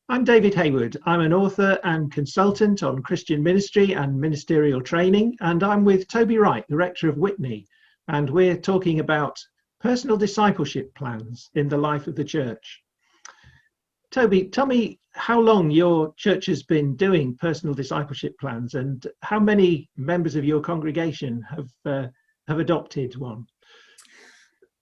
I'm David Hayward. I'm an author and consultant on Christian ministry and ministerial training, and I'm with Toby Wright, the rector of Whitney, and we're talking about personal discipleship plans in the life of the church. Toby, tell me how long your church has been doing personal discipleship plans and how many members of your congregation have adopted one?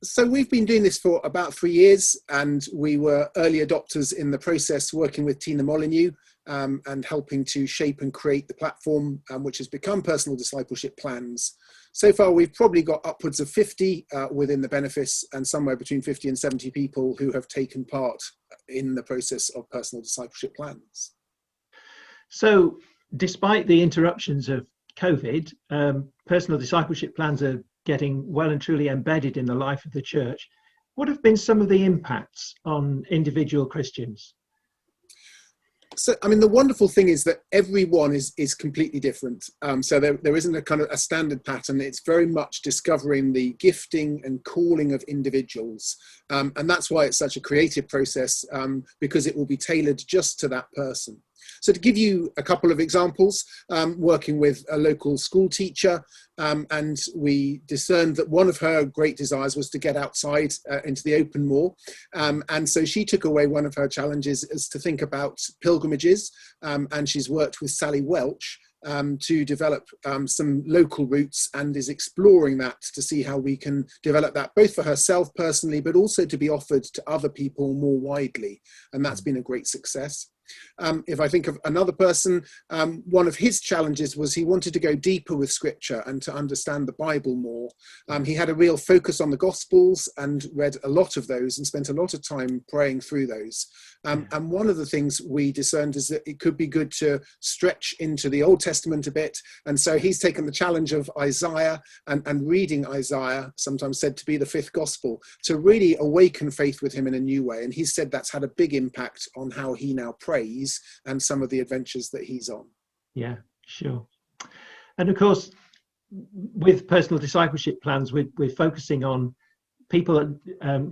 So we've been doing this for about 3 years, and we were early adopters in the process, working with Tina Molyneux and helping to shape and create the platform, which has become Personal Discipleship Plans. So far, we've probably got upwards of 50 within the benefice, and somewhere between 50 and 70 people who have taken part in the process of Personal Discipleship Plans. So despite the interruptions of COVID, personal discipleship plans are getting well and truly embedded in the life of the church. What have been some of the impacts on individual Christians? So, I mean, the wonderful thing is that everyone is completely different. So there isn't a kind of a standard pattern. It's very much discovering the gifting and calling of individuals. And that's why it's such a creative process, because it will be tailored just to that person. So to give you a couple of examples, working with a local school teacher, and we discerned that one of her great desires was to get outside into the open more. And so she took away one of her challenges is to think about pilgrimages, and she's worked with Sally Welch to develop some local routes, and is exploring that to see how we can develop that both for herself personally, but also to be offered to other people more widely. And that's been a great success. If I think of another person, one of his challenges was he wanted to go deeper with scripture and to understand the Bible more. He had a real focus on the Gospels and read a lot of those and spent a lot of time praying through those. And one of the things we discerned is that it could be good to stretch into the Old Testament a bit. And so he's taken the challenge of Isaiah and reading Isaiah, sometimes said to be the fifth gospel, to really awaken faith with him in a new way. And he said that's had a big impact on how he now prays and some of the adventures that he's on. Yeah, sure. And of course, with personal discipleship plans, we're focusing on people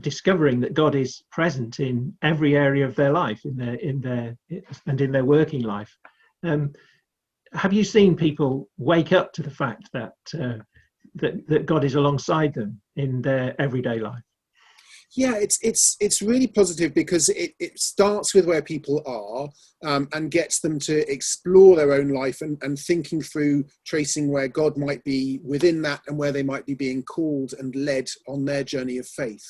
discovering that God is present in every area of their life, in their working life. Have you seen people wake up to the fact that that God is alongside them in their everyday life? Yeah, it's really positive because it starts with where people are and gets them to explore their own life and thinking through tracing where God might be within that and where they might be being called and led on their journey of faith.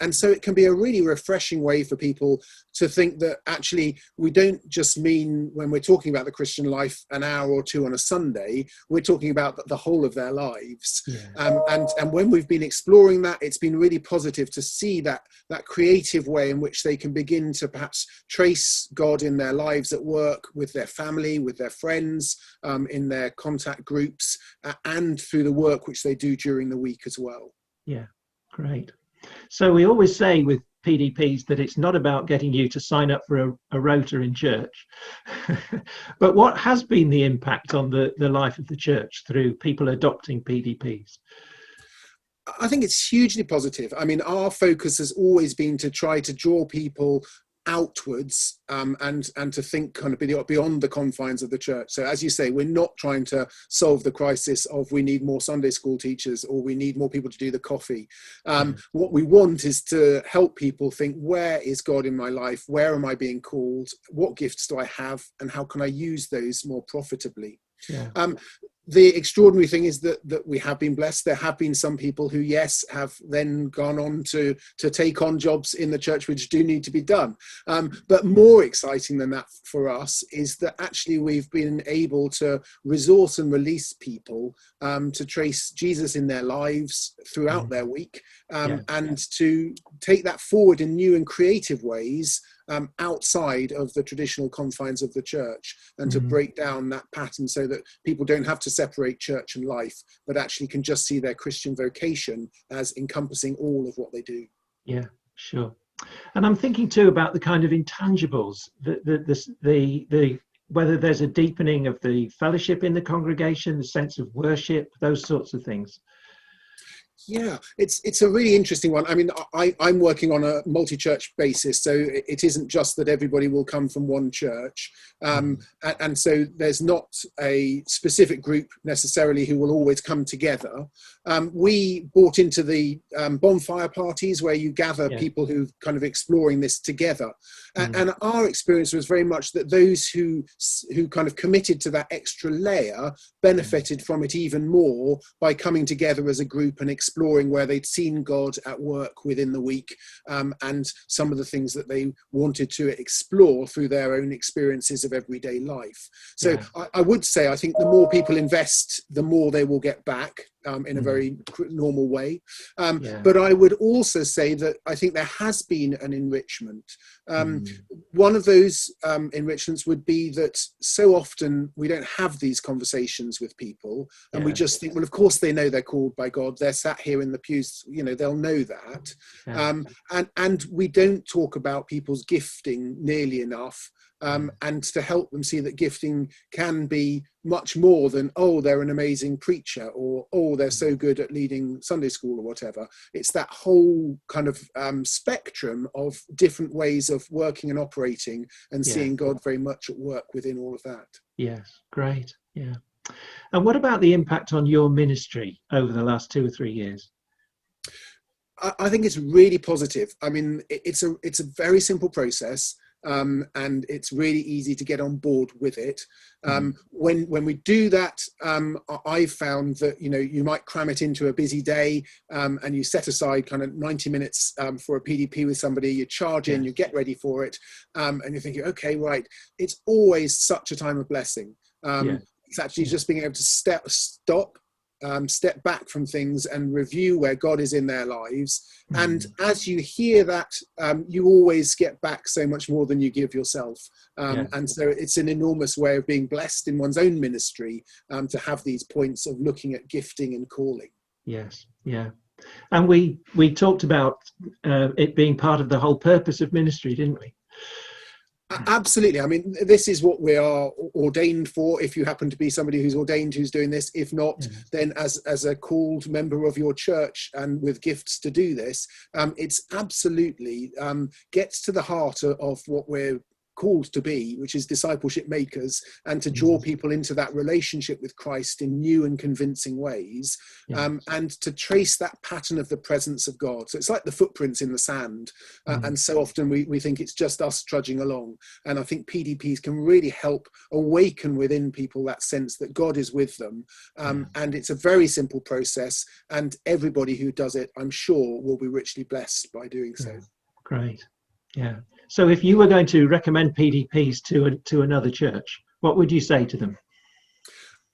And so it can be a really refreshing way for people to think that actually we don't just mean when we're talking about the Christian life an hour or two on a Sunday, we're talking about the whole of their lives. Yeah. And when we've been exploring that, it's been really positive to see that creative way in which they can begin to perhaps trace God in their lives at work, with their family, with their friends, in their contact groups, and through the work which they do during the week as well. Yeah, great. So we always say with PDPs that it's not about getting you to sign up for a rota in church. But what has been the impact on the life of the church through people adopting PDPs? I think it's hugely positive. I mean, our focus has always been to try to draw people outwards and to think kind of beyond the confines of the church. So as you say, we're not trying to solve the crisis of we need more Sunday school teachers or we need more people to do the coffee. What we want is to help people think, where is God in my life? Where am I being called? What gifts do I have? And how can I use those more profitably? Yeah. The extraordinary thing is that we have been blessed. There have been some people who, yes, have then gone on to take on jobs in the church which do need to be done. But more exciting than that for us is that actually we've been able to resource and release people to trace Jesus in their lives throughout their week, and to take that forward in new and creative ways outside of the traditional confines of the church, and to break down that pattern so that people don't have to separate church and life, but actually can just see their Christian vocation as encompassing all of what they do. Yeah, sure. And I'm thinking too about the kind of intangibles, the whether there's a deepening of the fellowship in the congregation, the sense of worship, those sorts of things. Yeah, it's a really interesting one. I mean, I'm working on a multi-church basis, so it isn't just that everybody will come from one church. And so there's not a specific group necessarily who will always come together. We bought into the bonfire parties where you gather people who kind of exploring this together. And our experience was very much that those who kind of committed to that extra layer benefited from it even more by coming together as a group and exploring where they'd seen God at work within the week, and some of the things that they wanted to explore through their own experiences of everyday life. So I would say, I think the more people invest, the more they will get back. In a very normal way. But I would also say that I think there has been an enrichment. One of those enrichments would be that so often we don't have these conversations with people, and we just think, well, of course they know they're called by God. They're sat here in the pews, you know, they'll know that. And we don't talk about people's gifting nearly enough. And to help them see that gifting can be much more than, oh, they're an amazing preacher, or, oh, they're so good at leading Sunday school or whatever. It's that whole kind of spectrum of different ways of working and operating and seeing God very much at work within all of that. Yes, great. Yeah. And what about the impact on your ministry over the last 2 or 3 years? I think it's really positive. I mean, it's a very simple process. And it's really easy to get on board with it. When we do that, I've found that, you know, you might cram it into a busy day, and you set aside kind of 90 minutes for a PDP with somebody, you charge in, you get ready for it, and you're thinking, okay, right, it's always such a time of blessing. It's actually just being able to step back from things and review where God is in their lives. And as you hear that, you always get back so much more than you give yourself. And so it's an enormous way of being blessed in one's own ministry, to have these points of looking at gifting and calling. Yes, yeah. And we talked about it being part of the whole purpose of ministry, didn't we? Absolutely. I mean, this is what we are ordained for. If you happen to be somebody who's ordained who's doing this, if not, then as a called member of your church and with gifts to do this, it's absolutely gets to the heart of what we're called to be, which is discipleship makers, and to draw people into that relationship with Christ in new and convincing ways, and to trace that pattern of the presence of God. So it's like the footprints in the sand, and so often we think it's just us trudging along, and I think PDPs can really help awaken within people that sense that God is with them, and it's a very simple process, and everybody who does it, I'm sure, will be richly blessed by doing so. Great. Yeah. So if you were going to recommend PDPs to another church, what would you say to them?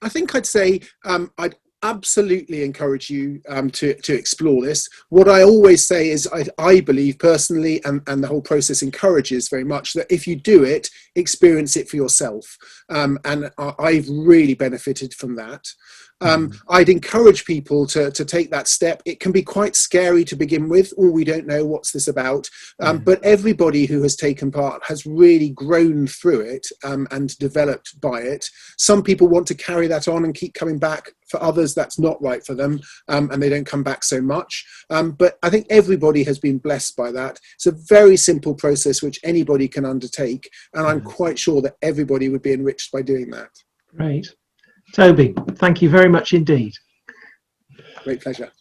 I think I'd say I'd absolutely encourage you to explore this. What I always say is I believe personally, and the whole process encourages very much, that if you do it, experience it for yourself. And I've really benefited from that. I'd encourage people to take that step. It can be quite scary to begin with. Oh, we don't know what's this about. But everybody who has taken part has really grown through it and developed by it. Some people want to carry that on and keep coming back. For others, that's not right for them, and they don't come back so much. But I think everybody has been blessed by that. It's a very simple process which anybody can undertake, and I'm quite sure that everybody would be enriched by doing that. Great. Toby, thank you very much indeed. Great pleasure.